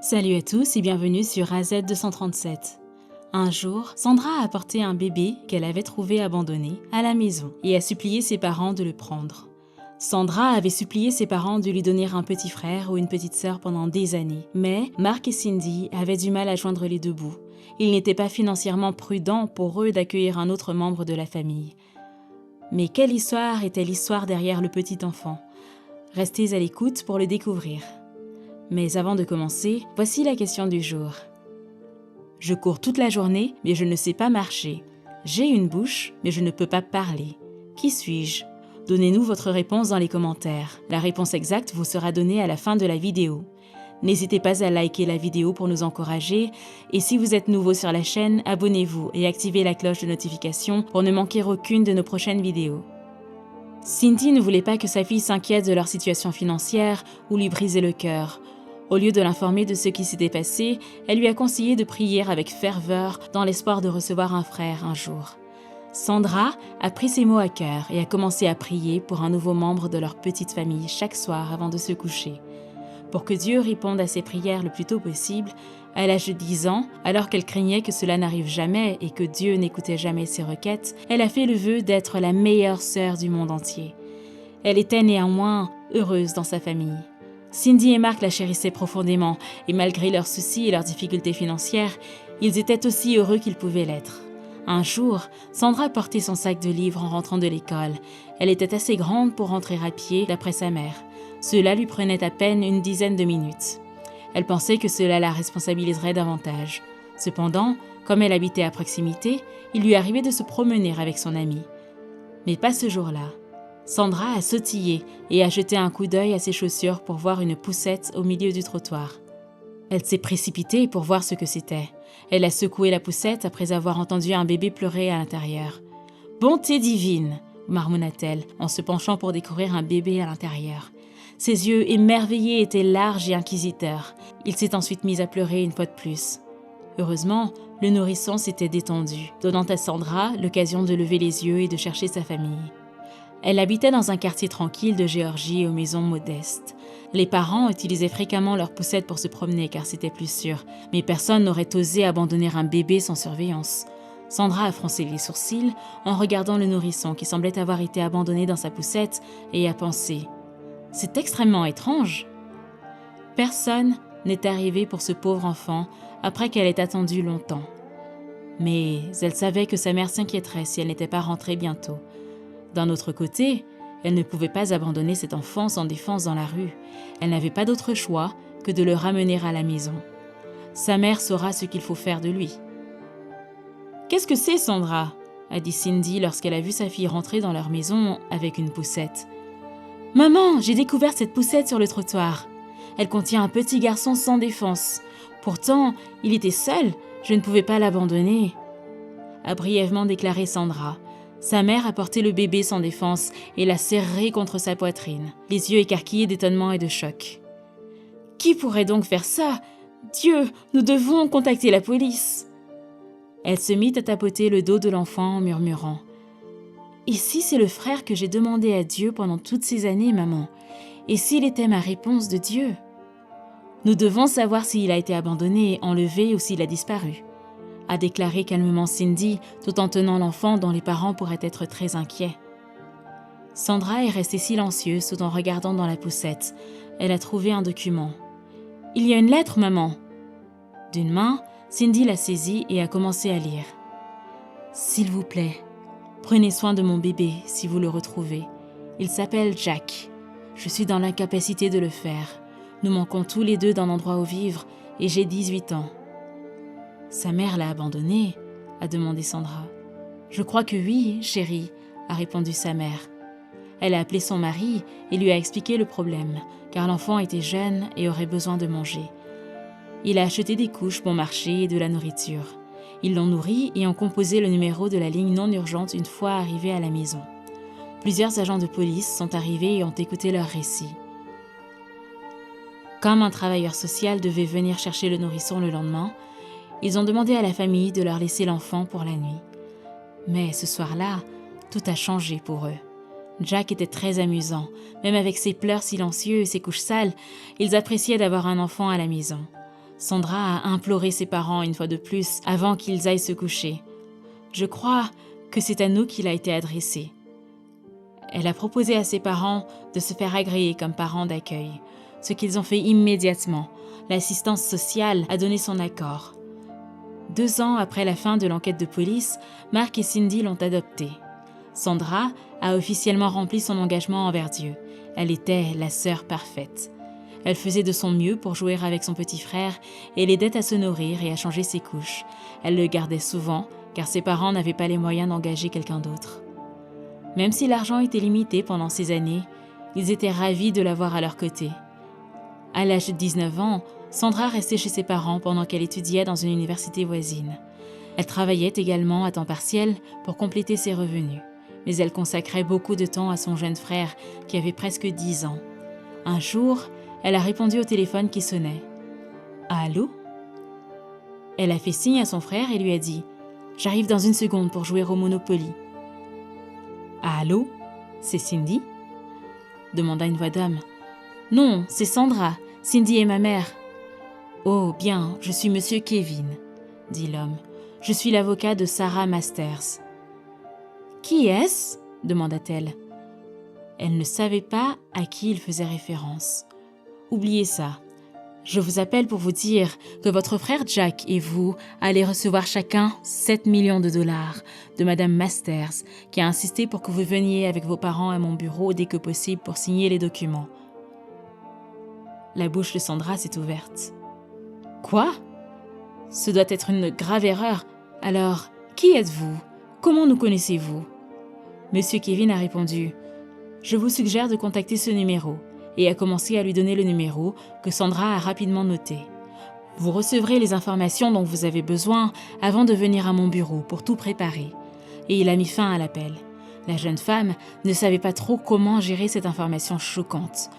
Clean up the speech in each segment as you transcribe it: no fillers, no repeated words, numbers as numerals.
Salut à tous et bienvenue sur AZ237. Un jour, Sandra a apporté un bébé qu'elle avait trouvé abandonné à la maison et a supplié ses parents de le prendre. Sandra avait supplié ses parents de lui donner un petit frère ou une petite sœur pendant des années, mais Mark et Cindy avaient du mal à joindre les deux bouts. Il n'était pas financièrement prudent pour eux d'accueillir un autre membre de la famille. Mais quelle histoire était l'histoire derrière le petit enfant? Restez à l'écoute pour le découvrir. Mais avant de commencer, voici la question du jour. Je cours toute la journée, mais je ne sais pas marcher. J'ai une bouche, mais je ne peux pas parler. Qui suis-je? Donnez-nous votre réponse dans les commentaires. La réponse exacte vous sera donnée à la fin de la vidéo. N'hésitez pas à liker la vidéo pour nous encourager. Et si vous êtes nouveau sur la chaîne, abonnez-vous et activez la cloche de notification pour ne manquer aucune de nos prochaines vidéos. Cindy ne voulait pas que sa fille s'inquiète de leur situation financière ou lui briser le cœur. Au lieu de l'informer de ce qui s'était passé, elle lui a conseillé de prier avec ferveur dans l'espoir de recevoir un frère un jour. Sandra a pris ces mots à cœur et a commencé à prier pour un nouveau membre de leur petite famille chaque soir avant de se coucher. Pour que Dieu réponde à ses prières le plus tôt possible, à l'âge de 10 ans, alors qu'elle craignait que cela n'arrive jamais et que Dieu n'écoutait jamais ses requêtes, elle a fait le vœu d'être la meilleure sœur du monde entier. Elle était néanmoins heureuse dans sa famille. Cindy et Mark la chérissaient profondément et malgré leurs soucis et leurs difficultés financières, ils étaient aussi heureux qu'ils pouvaient l'être. Un jour, Sandra portait son sac de livres en rentrant de l'école. Elle était assez grande pour rentrer à pied d'après sa mère. Cela lui prenait à peine une dizaine de minutes. Elle pensait que cela la responsabiliserait davantage. Cependant, comme elle habitait à proximité, il lui arrivait de se promener avec son amie. Mais pas ce jour-là. Sandra a sautillé et a jeté un coup d'œil à ses chaussures pour voir une poussette au milieu du trottoir. Elle s'est précipitée pour voir ce que c'était. Elle a secoué la poussette après avoir entendu un bébé pleurer à l'intérieur. « Bonté divine !» marmonna-t-elle en se penchant pour découvrir un bébé à l'intérieur. Ses yeux émerveillés étaient larges et inquisiteurs. Il s'est ensuite mis à pleurer une fois de plus. Heureusement, le nourrisson s'était détendu, donnant à Sandra l'occasion de lever les yeux et de chercher sa famille. Elle habitait dans un quartier tranquille de Géorgie aux maisons modestes. Les parents utilisaient fréquemment leur poussette pour se promener car c'était plus sûr, mais personne n'aurait osé abandonner un bébé sans surveillance. Sandra a froncé les sourcils en regardant le nourrisson qui semblait avoir été abandonné dans sa poussette et a pensé « C'est extrêmement étrange !» Personne n'est arrivé pour ce pauvre enfant après qu'elle ait attendu longtemps. Mais elle savait que sa mère s'inquiéterait si elle n'était pas rentrée bientôt. D'un autre côté, elle ne pouvait pas abandonner cet enfant sans défense dans la rue. Elle n'avait pas d'autre choix que de le ramener à la maison. Sa mère saura ce qu'il faut faire de lui. « Qu'est-ce que c'est, Sandra ?» a dit Cindy lorsqu'elle a vu sa fille rentrer dans leur maison avec une poussette. « Maman, j'ai découvert cette poussette sur le trottoir. Elle contient un petit garçon sans défense. Pourtant, il était seul, je ne pouvais pas l'abandonner. » a brièvement déclaré Sandra. Sa mère a porté le bébé sans défense et l'a serré contre sa poitrine, les yeux écarquillés d'étonnement et de choc. « Qui pourrait donc faire ça? Dieu, nous devons contacter la police !» Elle se mit à tapoter le dos de l'enfant en murmurant « Et si c'est le frère que j'ai demandé à Dieu pendant toutes ces années, maman? Et s'il était ma réponse de Dieu? Nous devons savoir s'il a été abandonné, enlevé ou s'il a disparu. » a déclaré calmement Cindy, tout en tenant l'enfant dont les parents pourraient être très inquiets. Sandra est restée silencieuse tout en regardant dans la poussette. Elle a trouvé un document. « Il y a une lettre, maman !» D'une main, Cindy l'a saisie et a commencé à lire. « S'il vous plaît, prenez soin de mon bébé si vous le retrouvez. Il s'appelle Jack. Je suis dans l'incapacité de le faire. Nous manquons tous les deux d'un endroit où vivre et j'ai 18 ans. » « Sa mère l'a abandonné ?» a demandé Sandra. « Je crois que oui, chérie, » a répondu sa mère. Elle a appelé son mari et lui a expliqué le problème, car l'enfant était jeune et aurait besoin de manger. Il a acheté des couches bon marché et de la nourriture. Ils l'ont nourri et ont composé le numéro de la ligne non urgente une fois arrivés à la maison. Plusieurs agents de police sont arrivés et ont écouté leur récit. Comme un travailleur social devait venir chercher le nourrisson le lendemain, ils ont demandé à la famille de leur laisser l'enfant pour la nuit. Mais ce soir-là, tout a changé pour eux. Jack était très amusant. Même avec ses pleurs silencieux et ses couches sales, ils appréciaient d'avoir un enfant à la maison. Sandra a imploré ses parents une fois de plus avant qu'ils aillent se coucher. Je crois que c'est à nous qu'il a été adressé. Elle a proposé à ses parents de se faire agréer comme parents d'accueil, ce qu'ils ont fait immédiatement. L'assistance sociale a donné son accord. 2 ans après la fin de l'enquête de police, Mark et Cindy l'ont adoptée. Sandra a officiellement rempli son engagement envers Dieu. Elle était la sœur parfaite. Elle faisait de son mieux pour jouer avec son petit frère et l'aidait à se nourrir et à changer ses couches. Elle le gardait souvent, car ses parents n'avaient pas les moyens d'engager quelqu'un d'autre. Même si l'argent était limité pendant ces années, ils étaient ravis de l'avoir à leur côté. À l'âge de 19 ans, Sandra restait chez ses parents pendant qu'elle étudiait dans une université voisine. Elle travaillait également à temps partiel pour compléter ses revenus, mais elle consacrait beaucoup de temps à son jeune frère qui avait presque 10 ans. Un jour, elle a répondu au téléphone qui sonnait. « Allô ?» Elle a fait signe à son frère et lui a dit « J'arrive dans 1 seconde pour jouer au Monopoly. »« Allô ? C'est Cindy ?» demanda une voix d'homme. « Non, c'est Sandra. Cindy est ma mère. »« Oh, bien, je suis Monsieur Kevin, » dit l'homme. « Je suis l'avocat de Sarah Masters. »« Qui est-ce » demanda-t-elle. Elle ne savait pas à qui il faisait référence. « Oubliez ça. Je vous appelle pour vous dire que votre frère Jack et vous allez recevoir chacun 7 millions de dollars de Madame Masters, qui a insisté pour que vous veniez avec vos parents à mon bureau dès que possible pour signer les documents. » La bouche de Sandra s'est ouverte. « Quoi ? Ce doit être une grave erreur. Alors, qui êtes-vous ? Comment nous connaissez-vous » Monsieur Kevin a répondu « Je vous suggère de contacter ce numéro » et a commencé à lui donner le numéro que Sandra a rapidement noté. « Vous recevrez les informations dont vous avez besoin avant de venir à mon bureau pour tout préparer. » Et il a mis fin à l'appel. La jeune femme ne savait pas trop comment gérer cette information choquante.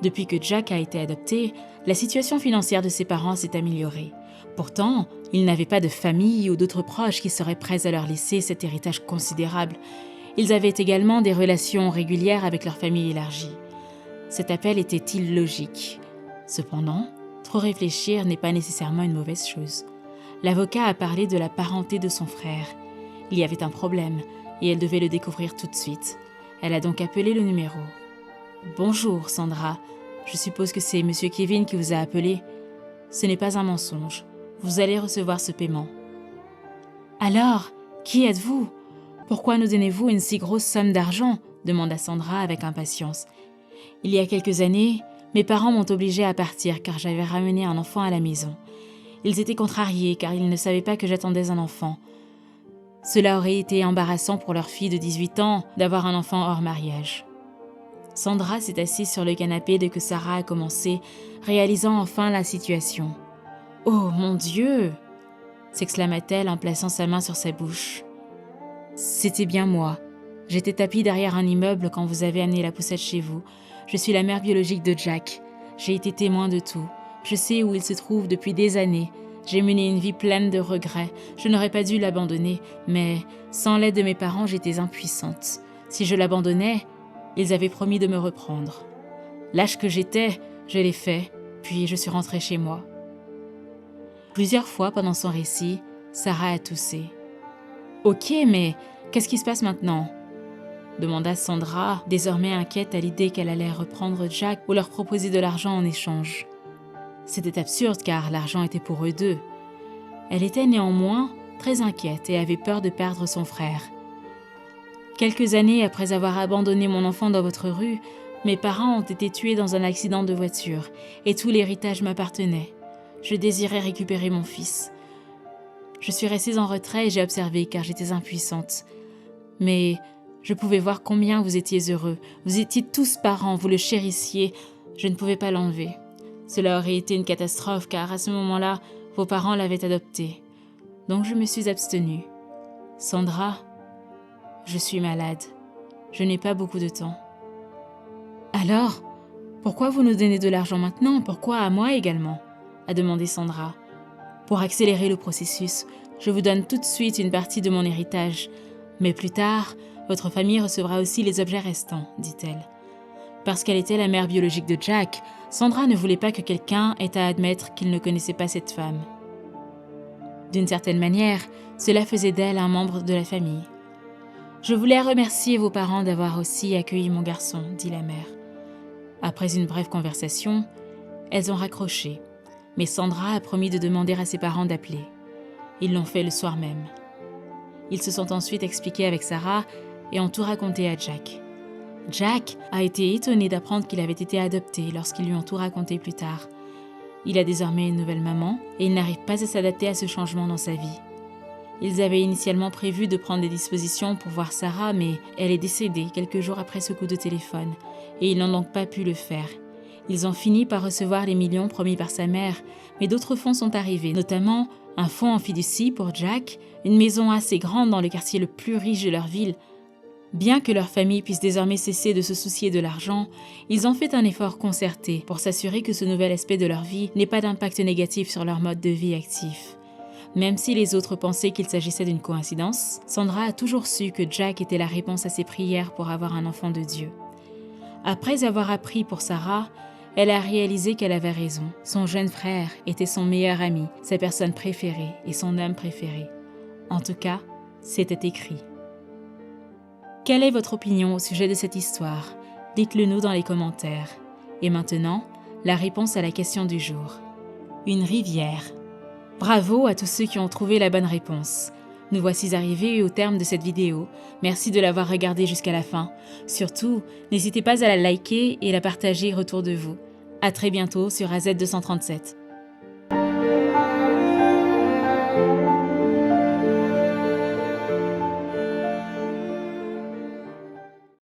Depuis que Jack a été adopté, la situation financière de ses parents s'est améliorée. Pourtant, ils n'avaient pas de famille ou d'autres proches qui seraient prêts à leur laisser cet héritage considérable. Ils avaient également des relations régulières avec leur famille élargie. Cet appel était illogique. Cependant, trop réfléchir n'est pas nécessairement une mauvaise chose. L'avocat a parlé de la parenté de son frère. Il y avait un problème et elle devait le découvrir tout de suite. Elle a donc appelé le numéro. « Bonjour, Sandra. Je suppose que c'est Monsieur Kevin qui vous a appelé. Ce n'est pas un mensonge. Vous allez recevoir ce paiement. »« Alors, qui êtes-vous ? Pourquoi nous donnez-vous une si grosse somme d'argent ?» demanda Sandra avec impatience. « Il y a quelques années, mes parents m'ont obligée à partir car j'avais ramené un enfant à la maison. Ils étaient contrariés car ils ne savaient pas que j'attendais un enfant. Cela aurait été embarrassant pour leur fille de 18 ans d'avoir un enfant hors mariage. » Sandra s'est assise sur le canapé dès que Sarah a commencé, réalisant enfin la situation. « Oh mon Dieu !» s'exclama-t-elle en plaçant sa main sur sa bouche. « C'était bien moi. J'étais tapie derrière un immeuble quand vous avez amené la poussette chez vous. Je suis la mère biologique de Jack. J'ai été témoin de tout. Je sais où il se trouve depuis des années. J'ai mené une vie pleine de regrets. Je n'aurais pas dû l'abandonner, mais sans l'aide de mes parents, j'étais impuissante. Si je l'abandonnais, ils avaient promis de me reprendre. Lâche que j'étais, je l'ai fait, puis je suis rentrée chez moi. » Plusieurs fois pendant son récit, Sarah a toussé. « Ok, mais qu'est-ce qui se passe maintenant ?» demanda Sandra, désormais inquiète à l'idée qu'elle allait reprendre Jack ou leur proposer de l'argent en échange. C'était absurde car l'argent était pour eux deux. Elle était néanmoins très inquiète et avait peur de perdre son frère. « Quelques années après avoir abandonné mon enfant dans votre rue, mes parents ont été tués dans un accident de voiture et tout l'héritage m'appartenait. Je désirais récupérer mon fils. Je suis restée en retrait et j'ai observé car j'étais impuissante. Mais je pouvais voir combien vous étiez heureux. Vous étiez tous parents, vous le chérissiez. Je ne pouvais pas l'enlever. Cela aurait été une catastrophe car à ce moment-là, vos parents l'avaient adopté. Donc je me suis abstenue. Sandra, je suis malade. Je n'ai pas beaucoup de temps. » « Alors, pourquoi vous nous donnez de l'argent maintenant ? Pourquoi à moi également ?» a demandé Sandra. « Pour accélérer le processus, je vous donne tout de suite une partie de mon héritage. Mais plus tard, votre famille recevra aussi les objets restants, dit-elle. Parce qu'elle était la mère biologique de Jack, Sandra ne voulait pas que quelqu'un ait à admettre qu'il ne connaissait pas cette femme. D'une certaine manière, cela faisait d'elle un membre de la famille. « Je voulais remercier vos parents d'avoir aussi accueilli mon garçon », dit la mère. Après une brève conversation, elles ont raccroché, mais Sandra a promis de demander à ses parents d'appeler. Ils l'ont fait le soir même. Ils se sont ensuite expliqués avec Sarah et ont tout raconté à Jack. Jack a été étonné d'apprendre qu'il avait été adopté lorsqu'ils lui ont tout raconté plus tard. Il a désormais une nouvelle maman et il n'arrive pas à s'adapter à ce changement dans sa vie. Ils avaient initialement prévu de prendre des dispositions pour voir Sarah, mais elle est décédée quelques jours après ce coup de téléphone et ils n'ont donc pas pu le faire. Ils ont fini par recevoir les millions promis par sa mère, mais d'autres fonds sont arrivés, notamment un fonds en fiducie pour Jack, une maison assez grande dans le quartier le plus riche de leur ville. Bien que leur famille puisse désormais cesser de se soucier de l'argent, ils ont fait un effort concerté pour s'assurer que ce nouvel aspect de leur vie n'ait pas d'impact négatif sur leur mode de vie actif. Même si les autres pensaient qu'il s'agissait d'une coïncidence, Sandra a toujours su que Jack était la réponse à ses prières pour avoir un enfant de Dieu. Après avoir appris pour Sarah, elle a réalisé qu'elle avait raison. Son jeune frère était son meilleur ami, sa personne préférée et son homme préféré. En tout cas, c'était écrit. Quelle est votre opinion au sujet de cette histoire? Dites-le nous dans les commentaires. Et maintenant, la réponse à la question du jour. Une rivière. Bravo à tous ceux qui ont trouvé la bonne réponse. Nous voici arrivés au terme de cette vidéo. Merci de l'avoir regardée jusqu'à la fin. Surtout, n'hésitez pas à la liker et la partager autour de vous. À très bientôt sur AZ237.